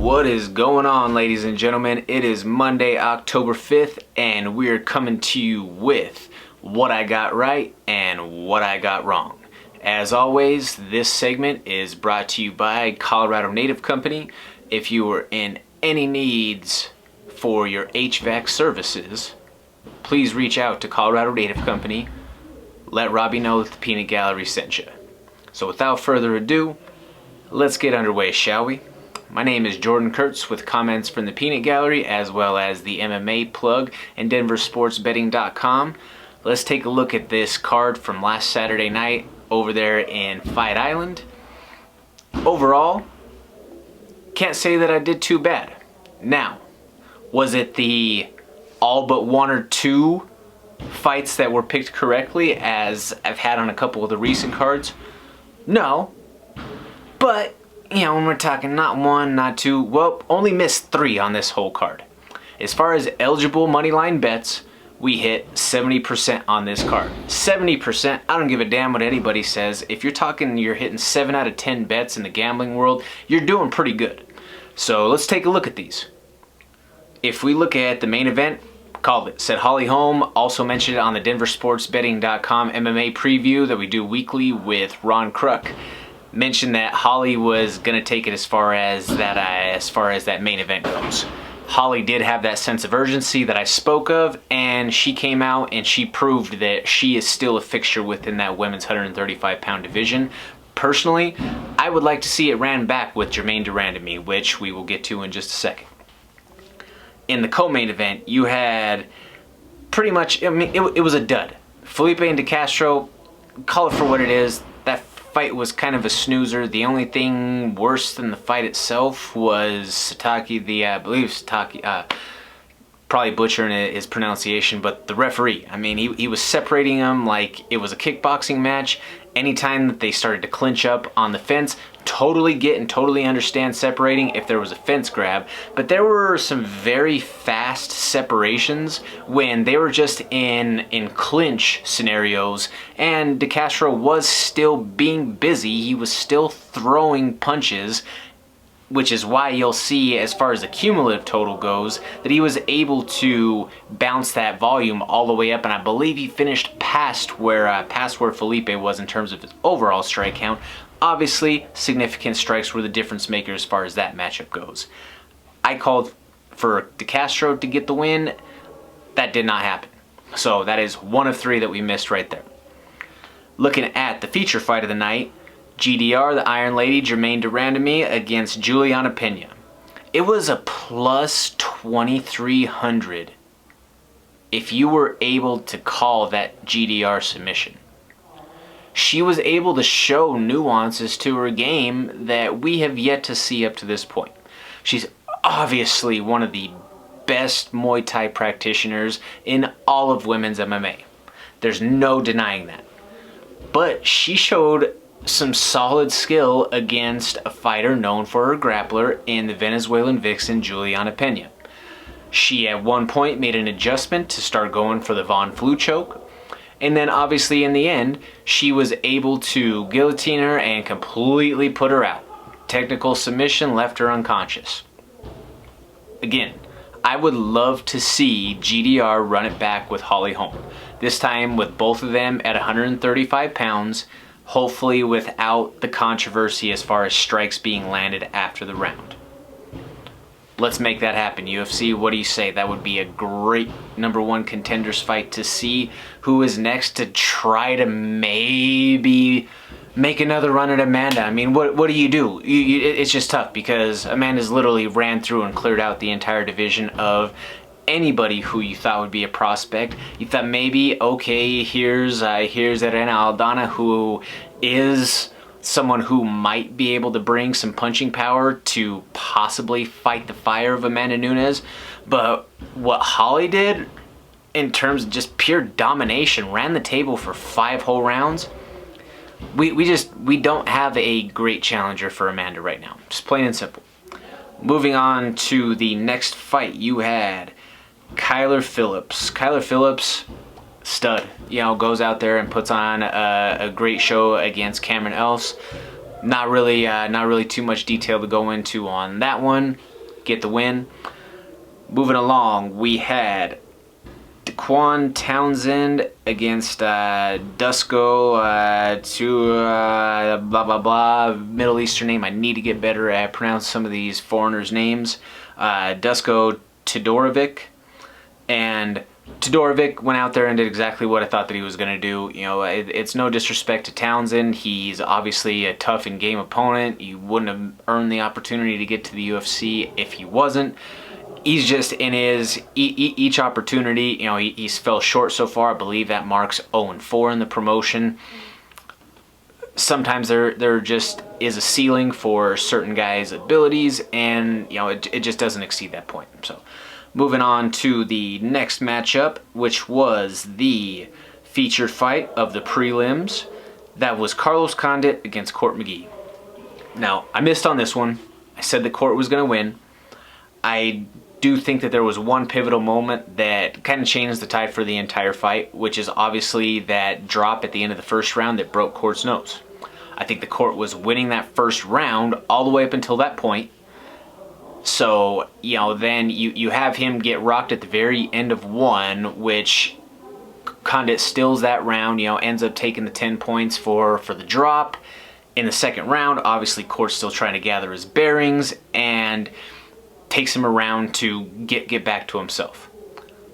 What is going on, ladies and gentlemen? It is Monday, October 5th, and we're coming to you with what I got right and what I got wrong. As always, this segment is brought to you by Colorado Native Company. If you are in any needs for your HVAC services, please reach out to Colorado Native Company. Let Robbie know that the Peanut Gallery sent you. So without further ado, let's get underway, shall we? My name is Jordan Kurtz with comments from the Peanut Gallery as well as the MMA Plug and DenverSportsBetting.com. Let's take a look at this card from last Saturday night over there in Fight Island. Overall, can't say that I did too bad. Now, was it the all but one or two fights that were picked correctly as I've had on a couple of the recent cards? No, but you know, when we're talking not one, not two, well, only missed 3 on this whole card. As far as eligible moneyline bets, we hit 70% on this card. 70%, I don't give a damn what anybody says. If you're talking you're hitting 7 out of 10 bets in the gambling world, you're doing pretty good. So let's take a look at these. If we look at the main event, called it. Said Holly Holm, also mentioned it on the DenverSportsBetting.com MMA preview that we do weekly with Ron Kruk. Mentioned that Holly was gonna take it as far as that main event goes. Holly did have that sense of urgency that I spoke of, and she came out and she proved that she is still a fixture within that women's 135-pound division. Personally, I would like to see it ran back with Germaine de Randamie, which we will get to in just a second. In the co-main event, you had pretty much, I mean, it was a dud. Felipe and De Castro, call it for what it is. That fight was kind of a snoozer. The only thing worse than the fight itself was Sataki, I believe Sataki, probably butchering his pronunciation, but the referee. I mean, he was separating them like it was a kickboxing match. Anytime that they started to clinch up on the fence, totally get and totally understand separating if there was a fence grab, but there were some very fast separations when they were just in clinch scenarios, and De Castro was still being busy. He was still throwing punches, which is why you'll see, as far as the cumulative total goes, that he was able to bounce that volume all the way up, and I believe he finished past where Felipe was in terms of his overall strike count. Obviously, significant strikes were the difference maker as far as that matchup goes. I called for De Castro to get the win. That did not happen. So that is 1 of 3 that we missed right there. Looking at the feature fight of the night, GDR, the Iron Lady, Germaine de Randamie against Juliana Pena. It was a plus 2,300 if you were able to call that GDR submission. She was able to show nuances to her game that we have yet to see up to this point. She's obviously one of the best Muay Thai practitioners in all of women's MMA. There's no denying that. But she showed some solid skill against a fighter known for her grappler in the Venezuelan vixen Juliana Pena. She at one point made an adjustment to start going for the Von Flue choke, and then obviously in the end she was able to guillotine her and completely put her out. Technical submission left her unconscious. Again, I would love to see GDR run it back with Holly Holm. This time with both of them at 135 pounds, hopefully without the controversy as far as strikes being landed after the round. Let's make that happen. UFC, what do you say? That would be a great #1 contenders fight to see who is next to try to maybe make another run at Amanda. I mean, what do you do? It's just tough because Amanda's literally ran through and cleared out the entire division of anybody who you thought would be a prospect. You thought maybe, okay, here's Aldana, who is someone who might be able to bring some punching power to possibly fight the fire of Amanda Nunes. But what Holly did in terms of just pure domination, ran the table for 5 whole rounds. We don't have a great challenger for Amanda right now. Just plain and simple. Moving on to the next fight, you had Kyler Phillips. Kyler Phillips, stud. You know, goes out there and puts on a great show against Cameron Else. Not really too much detail to go into on that one. get the win. Moving along, we had Daquan Townsend against Dusko, blah blah blah, Middle Eastern name. I need to get better at pronouncing some of these foreigners' names. Dusko Todorovic, and Todorovic went out there and did exactly what I thought that he was going to do. You know, it's no disrespect to Townsend. He's obviously a tough in-game opponent. You wouldn't have earned the opportunity to get to the UFC if he wasn't. He's just in his each opportunity. You know, he's fell short so far. I believe that marks 0-4 in the promotion. Sometimes there just is a ceiling for certain guys' abilities, and you know it just doesn't exceed that point. So, moving on to the next matchup, which was the featured fight of the prelims. That was Carlos Condit against Court McGee. Now, I missed on this one. I said the Court was going to win. I do think that there was one pivotal moment that kind of changed the tide for the entire fight, which is obviously that drop at the end of the first round that broke Court's nose. I think the Court was winning that first round all the way up until that point. So, you know, then you have him get rocked at the very end of one, which Condit steals that round, you know, ends up taking the 10 points for the drop. In the second round, obviously Court's still trying to gather his bearings and takes him around to get back to himself.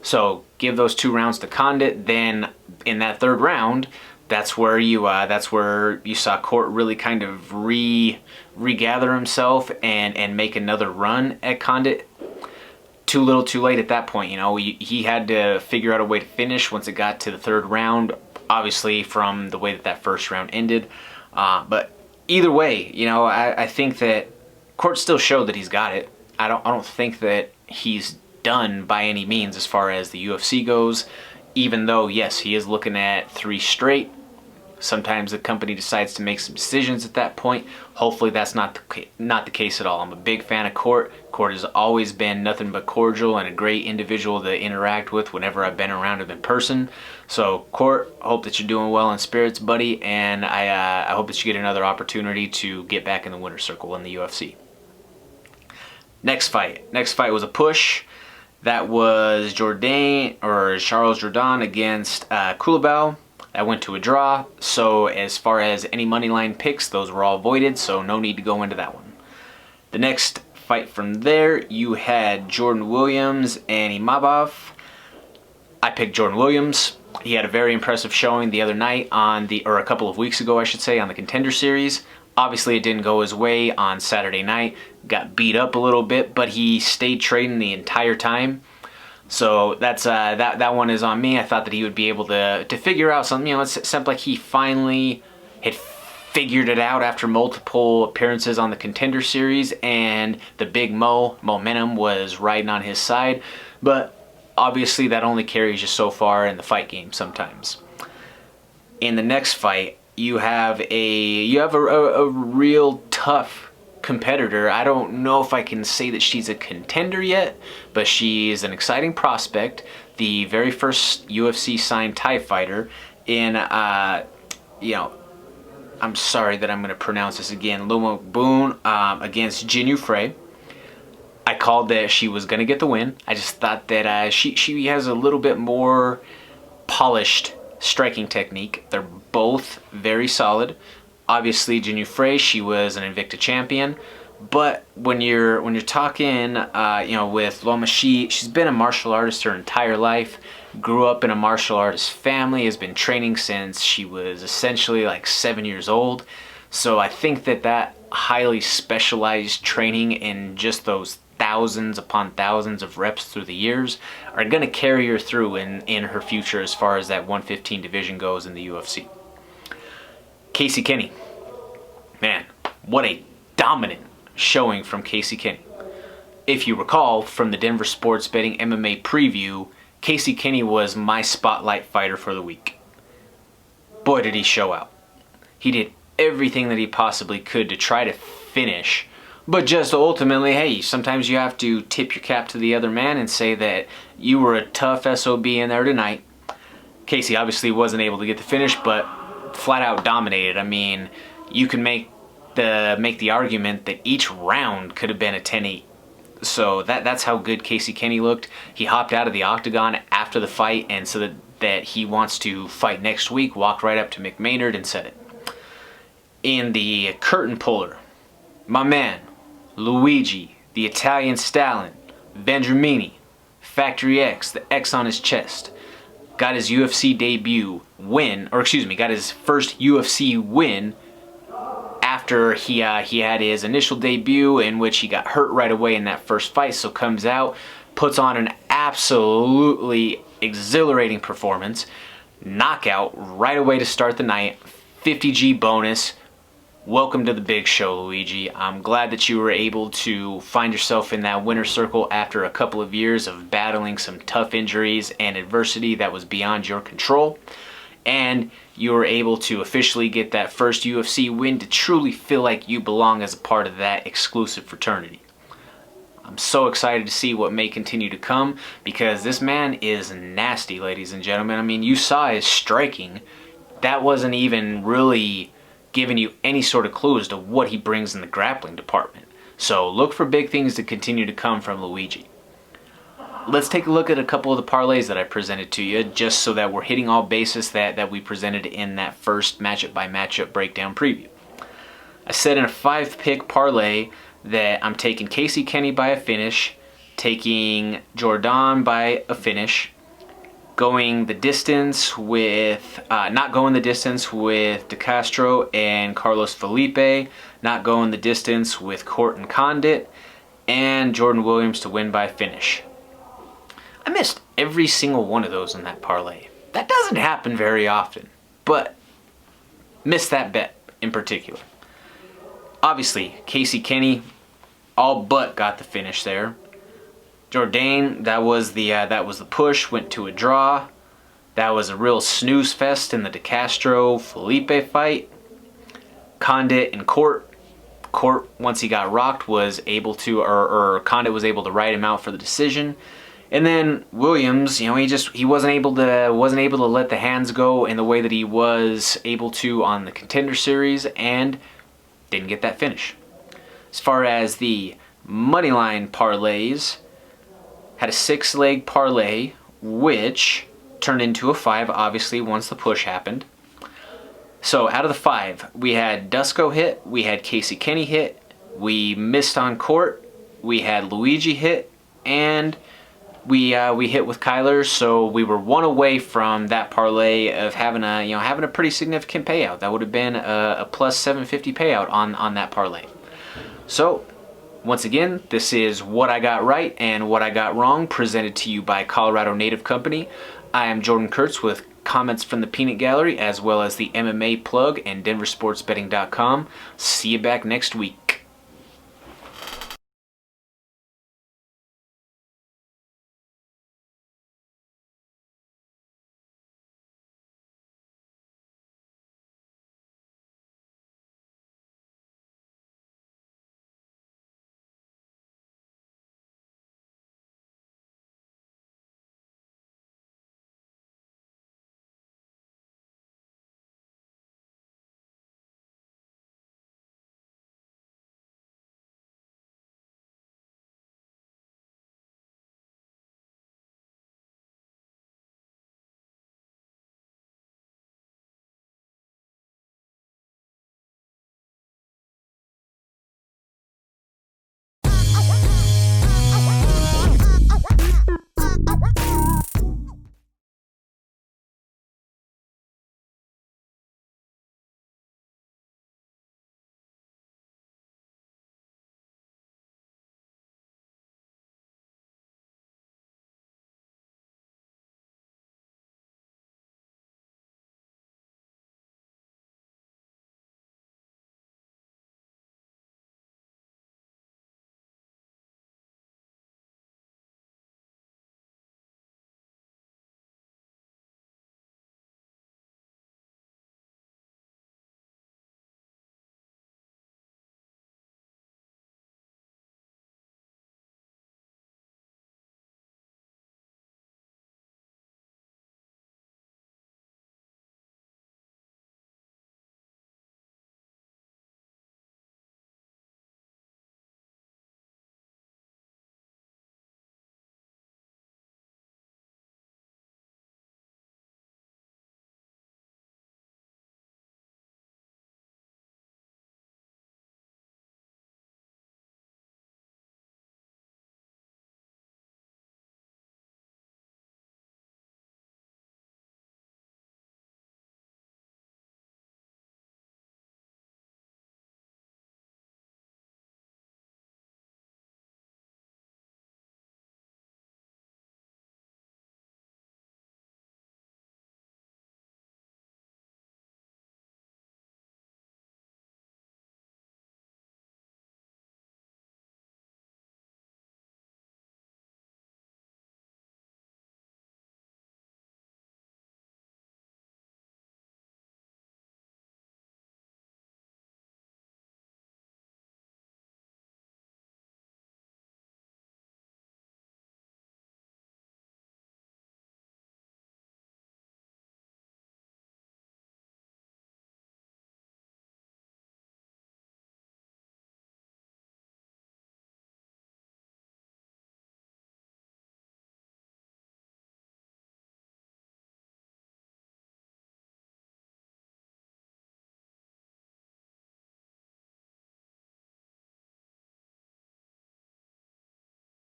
So give those 2 rounds to Condit. Then in that third round, that's where you saw Court really kind of regather himself and make another run at Condit. Too little, too late at that point. You know, he had to figure out a way to finish once it got to the third round. Obviously, from the way that first round ended, but either way, you know, I think that Court still showed that he's got it. I don't think that he's done by any means as far as the UFC goes, even though, yes, he is looking at 3 straight. Sometimes the company decides to make some decisions at that point. Hopefully that's not the case at all. I'm a big fan of Court. Court has always been nothing but cordial and a great individual to interact with whenever I've been around him in person. So Court, I hope that you're doing well in spirits, buddy, and I hope that you get another opportunity to get back in the winner's circle in the UFC. Next fight was a push. That was Charles Jourdain against Culibao. That went to a draw. So as far as any money line picks, those were all voided, so no need to go into that one. The next fight from there, you had Jordan Williams and Imavov. I picked Jordan Williams. He had a very impressive showing the other night or a couple of weeks ago, I should say, on the Contender Series. Obviously, it didn't go his way on Saturday night. Got beat up a little bit, but he stayed trading the entire time. So that's that one is on me. I thought that he would be able to figure out something. You know, it seemed like he finally had figured it out after multiple appearances on the Contender Series, and the big momentum was riding on his side. But obviously, that only carries you so far in the fight game sometimes. In the next fight, you have a real tough competitor. I don't know if I can say that she's a contender yet, but she's an exciting prospect. The very first UFC signed Thai fighter in, you know, I'm sorry that I'm going to pronounce this again, Luma Boon against Jinyu Frey. I called that she was going to get the win. I just thought that she has a little bit more polished striking technique. They're both very solid. Obviously, Jinyu Frey, she was an Invicta champion, but when you're talking, you know, with Loma, she's been a martial artist her entire life. Grew up in a martial artist family. Has been training since she was essentially like 7 years old. So I think that highly specialized training in just those thousands upon thousands of reps through the years are going to carry her through in her future as far as that 115 division goes in the UFC. Casey Kinney. Man, what a dominant showing from Casey Kinney. If you recall from the Denver Sports Betting MMA preview, Casey Kinney was my spotlight fighter for the week. Boy, did he show out. He did everything that he possibly could to try to finish, but just ultimately, hey, sometimes you have to tip your cap to the other man and say that you were a tough SOB in there tonight. Casey obviously wasn't able to get the finish, but flat out dominated. I mean, you can make the argument that each round could have been a 10-8. So that's how good Casey Kinney looked. He hopped out of the octagon after the fight and said that he wants to fight next week, walked right up to Mick Maynard and said it. In the curtain puller, my man, Luigi, the Italian Stallion, Vendramini, Factory X, the X on his chest, got his UFC debut win, or excuse me, got his first UFC win after he had his initial debut in which he got hurt right away in that first fight. So comes out, puts on an absolutely exhilarating performance, knockout right away to start the night, 50G bonus. Welcome to the big show, Luigi. I'm glad that you were able to find yourself in that winner's circle after a couple of years of battling some tough injuries and adversity that was beyond your control. And you were able to officially get that first UFC win to truly feel like you belong as a part of that exclusive fraternity. I'm so excited to see what may continue to come because this man is nasty, ladies and gentlemen. I mean, you saw his striking. That wasn't even really giving you any sort of clue as to what he brings in the grappling department. So look for big things to continue to come from Luigi. Let's take a look at a couple of the parlays that I presented to you, just so that we're hitting all bases that we presented in that first matchup by matchup breakdown preview. I said in a 5-pick parlay that I'm taking Casey Kinney by a finish, taking Jordan by a finish, going the distance with, not going the distance with De Castro and Carlos Felipe, not going the distance with Court and Condit, and Jordan Williams to win by finish. I missed every single one of those in that parlay. That doesn't happen very often, but missed that bet in particular. Obviously, Casey Kinney all but got the finish there. Jordan, that was the push, went to a draw. That was a real snooze fest in the De Castro Felipe fight. Condit and Court, once he got rocked, was able to, or Condit was able to ride him out for the decision. And then Williams, you know, he wasn't able to let the hands go in the way that he was able to on the Contender Series, and didn't get that finish. As far as the moneyline parlays, had a 6-leg parlay, which turned into a 5, obviously, once the push happened. So out of the 5, we had Dusko hit, we had Casey Kinney hit, we missed on Court, we had Luigi hit, and we hit with Kyler. So we were one away from that parlay of having a pretty significant payout. That would have been a plus 750 payout on that parlay. So once again, this is what I got right and what I got wrong, presented to you by Colorado Native Company. I am Jordan Kurtz with comments from the Peanut Gallery, as well as the MMA Plug and DenverSportsBetting.com. See you back next week.